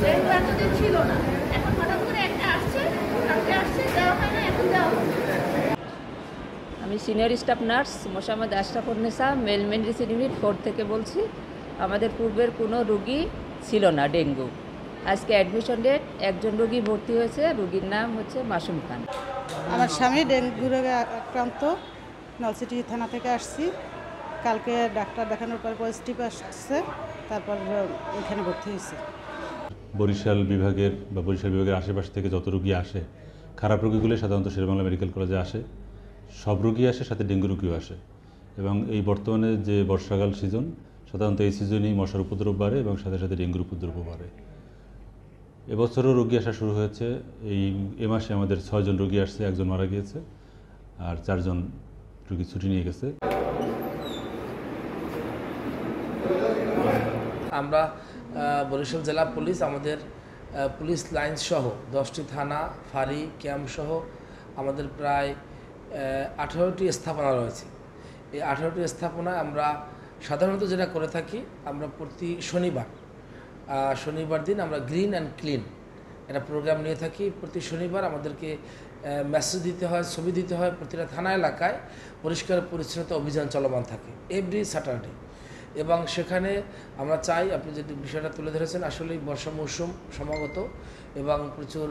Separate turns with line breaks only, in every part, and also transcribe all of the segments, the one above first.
Dengue এতদিন ছিল না, এখন হঠাৎ করে একটা আসছে, কালকে আসছে, দেওয়া হয় না, এখন দেওয়া হয়।
আমি senior staff nurse Mosammat Ashrafunnesa male medicine unit 4 থেকে বলছি। আমাদের পূর্বের কোনো রোগী ছিল না ডেঙ্গু। আজকে অ্যাডমিশন ডেট, একজন রোগী ভর্তি হয়েছে, রোগীর নাম হচ্ছে মাসুম খান।
আমার স্বামী ডেঙ্গু রোগে আক্রান্ত, নলছিটি থানা থেকে আসছি। কালকে ডাক্তার দেখানোর পর পজিটিভ আসছে, তারপর এখানে ভর্তি হয়েছে।
বরিশাল বিভাগের আশেপাশ থেকে যত রোগী আসে, খারাপ রোগীগুলো সাধারণত শেরেবাংলা মেডিকেল কলেজে আসে। সব রোগী আসে, সাথে ডেঙ্গু রোগীও আসে। এবং এই বর্তমানে যে বর্ষাকাল সিজন, সাধারণত এই সিজনেই মশার উপদ্রব বাড়ে এবং সাথে সাথে ডেঙ্গুর উপদ্রবও বাড়ে। এবছরও রোগী আসা শুরু হয়েছে। এ মাসে আমাদের 6 জন রোগী আসছে, একজন মারা গিয়েছে, আর 4 জন রোগী ছুটি নিয়ে গেছে।
আমরা বরিশাল জেলা পুলিশ আমাদের পুলিশ লাইন সহ 10টি থানা, ফাঁড়ি, ক্যাম্প সহ আমাদের প্রায় 18টি স্থাপনা রয়েছে। এই 18টি স্থাপনায় আমরা সাধারণত যেটা করে থাকি, আমরা প্রতি শনিবার দিন আমরা গ্রিন অ্যান্ড ক্লিন একটা প্রোগ্রাম নিয়ে থাকি। প্রতি শনিবার আমাদেরকে মেসেজ দিতে হয়, ছবি দিতে হয়। প্রতিটা থানা এলাকায় পরিষ্কার পরিচ্ছন্নতা অভিযান চলমান থাকে এভরি স্যাটারডে। এবং সেখানে আমরা চাই, আপনি যে বিষয়টা তুলে ধরেছেন, আসলেই বর্ষা মৌসুম সমাগত এবং প্রচুর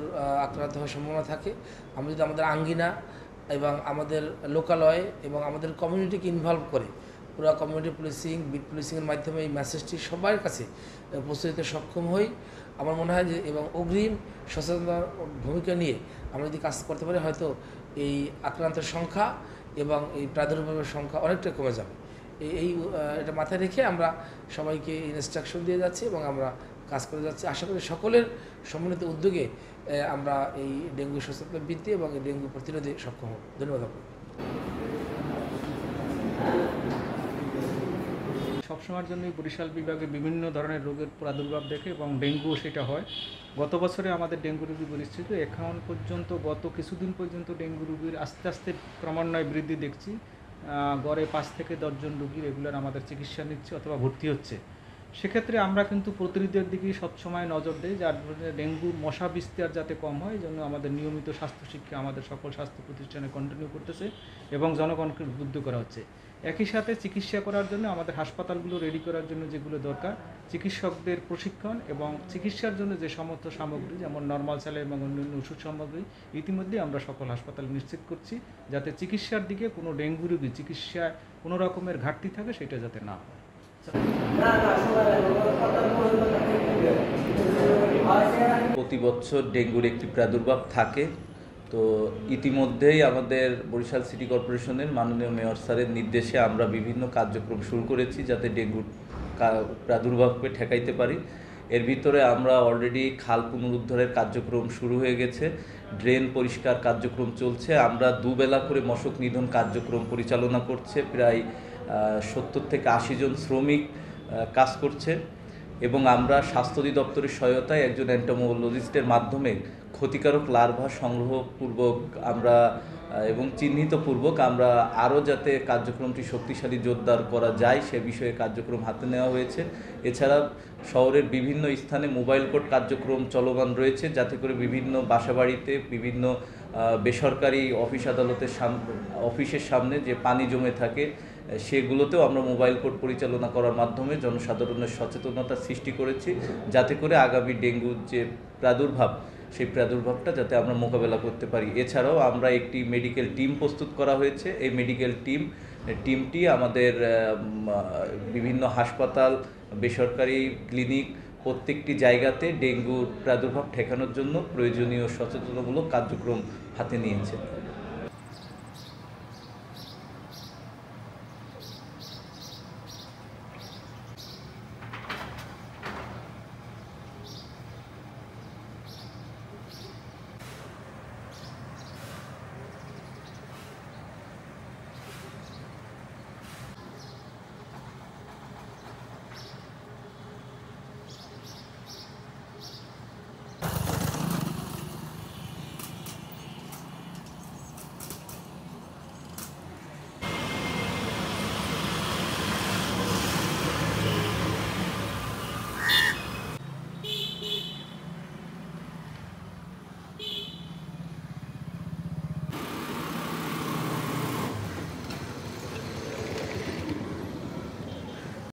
আক্রান্ত হওয়ার সম্ভাবনা থাকে। আমরা যদি আমাদের আঙ্গিনা এবং আমাদের লোকালয়ে এবং আমাদের কমিউনিটিকে ইনভলভ করে পুরো কমিউনিটি পুলিশিং, বিট পুলিশিংয়ের মাধ্যমে এই মেসেজটি সবার কাছে পৌঁছে দিতে সক্ষম হই, আমার মনে হয় যে, এবং অগ্রিম সচেতনতার ভূমিকা নিয়ে আমরা যদি কাজ করতে পারি, হয়তো এই আক্রান্তের সংখ্যা এবং এই প্রাদুর্ভাবের সংখ্যা অনেকটা কমে যাবে। এটা মাথায় রেখে আমরা সবাইকে ইনস্ট্রাকশন দিয়ে যাচ্ছি এবং আমরা কাজ করে যাচ্ছি। আশা করি সকলের সম্মিলিত উদ্যোগে আমরা এই ডেঙ্গু সচেতনতা বৃদ্ধি এবং এই ডেঙ্গু প্রতিরোধে সক্ষম হব। ধন্যবাদ আপনাকে।
সবসময়ের জন্যই বরিশাল বিভাগে বিভিন্ন ধরনের রোগের প্রাদুর্ভাব দেখে এবং ডেঙ্গু সেটা হয়। গত বছরে আমাদের ডেঙ্গু রোগী পরিস্থিতি এখন পর্যন্ত, গত কিছুদিন পর্যন্ত ডেঙ্গু রোগীর আস্তে আস্তে ক্রমান্বয়ে বৃদ্ধি দেখছি। গড়ে 5 থেকে 10 জন রোগী রেগুলার আমাদের চিকিৎসা নিচ্ছে অথবা ভর্তি হচ্ছে। সেক্ষেত্রে আমরা কিন্তু প্রতিরোধের দিকেই সবসময় নজর দিই, যার জন্য ডেঙ্গু মশা বিস্তার যাতে কম হয়, এই জন্য আমাদের নিয়মিত স্বাস্থ্য শিক্ষা আমাদের সকল স্বাস্থ্য প্রতিষ্ঠানে কন্টিনিউ করতেছে এবং জনগণকে উদ্বুদ্ধ করা হচ্ছে। একই সাথে চিকিৎসা করার জন্য আমাদের হাসপাতালগুলো রেডি করার জন্য যেগুলো দরকার, চিকিৎসকদের প্রশিক্ষণ এবং চিকিৎসার জন্য যে সমস্ত সামগ্রী, যেমন নর্মাল স্যালাইন এবং অন্যান্য ওষুধ সামগ্রী ইতিমধ্যেই আমরা সকল হাসপাতালে নিশ্চিত করছি, যাতে চিকিৎসার দিকে কোনো ডেঙ্গু রোগী চিকিৎসায় কোনো রকমের ঘাটতি থাকে সেটা যাতে না হয়।
প্রতি বছর ডেঙ্গুর একটি প্রাদুর্ভাব থাকে। তো ইতিমধ্যেই আমাদের বরিশাল সিটি কর্পোরেশনের মাননীয় মেয়র স্যারের নির্দেশে আমরা বিভিন্ন কার্যক্রম শুরু করেছি যাতে ডেঙ্গুর প্রাদুর্ভাবকে ঠেকাইতে পারি। এর ভিতরে আমরা অলরেডি খাল পুনরুদ্ধারের কার্যক্রম শুরু হয়ে গেছে, ড্রেন পরিষ্কার কার্যক্রম চলছে। আমরা দুবেলা করে মশক নিধন কার্যক্রম পরিচালনা করছে, প্রায় 70 থেকে 80 জন শ্রমিক কাজ করছে এবং আমরা স্বাস্থ্য অধিদপ্তরের সহায়তায় একজন এন্টোমোলজিস্টের মাধ্যমে ক্ষতিকারক লার্ভা সংগ্রহপূর্বক আমরা এবং চিহ্নিতপূর্বক আমরা আরও যাতে কার্যক্রমটি শক্তিশালী জোরদার করা যায় সে বিষয়ে কার্যক্রম হাতে নেওয়া হয়েছে। এছাড়া শহরের বিভিন্ন স্থানে মোবাইল কোর্ট কার্যক্রম চলমান রয়েছে, যাতে করে বিভিন্ন বাসাবাড়িতে, বিভিন্ন বেসরকারি অফিস আদালতের অফিসের সামনে যে পানি জমে থাকে সেগুলোতেও আমরা মোবাইল কোর্ট পরিচালনা করার মাধ্যমে জনসাধারণের সচেতনতা সৃষ্টি করেছি, যাতে করে আগামী ডেঙ্গুর যে প্রাদুর্ভাব সেই প্রাদুর্ভাবটা যাতে আমরা মোকাবেলা করতে পারি। এছাড়াও আমরা একটি মেডিকেল টিম প্রস্তুত করা হয়েছে। এই মেডিকেল টিমটি আমাদের বিভিন্ন হাসপাতাল, বেসরকারি ক্লিনিক প্রত্যেকটি জায়গাতে ডেঙ্গুর প্রাদুর্ভাব ঠেকানোর জন্য প্রয়োজনীয় সচেতনতামূলক কার্যক্রম হাতে নিয়েছে।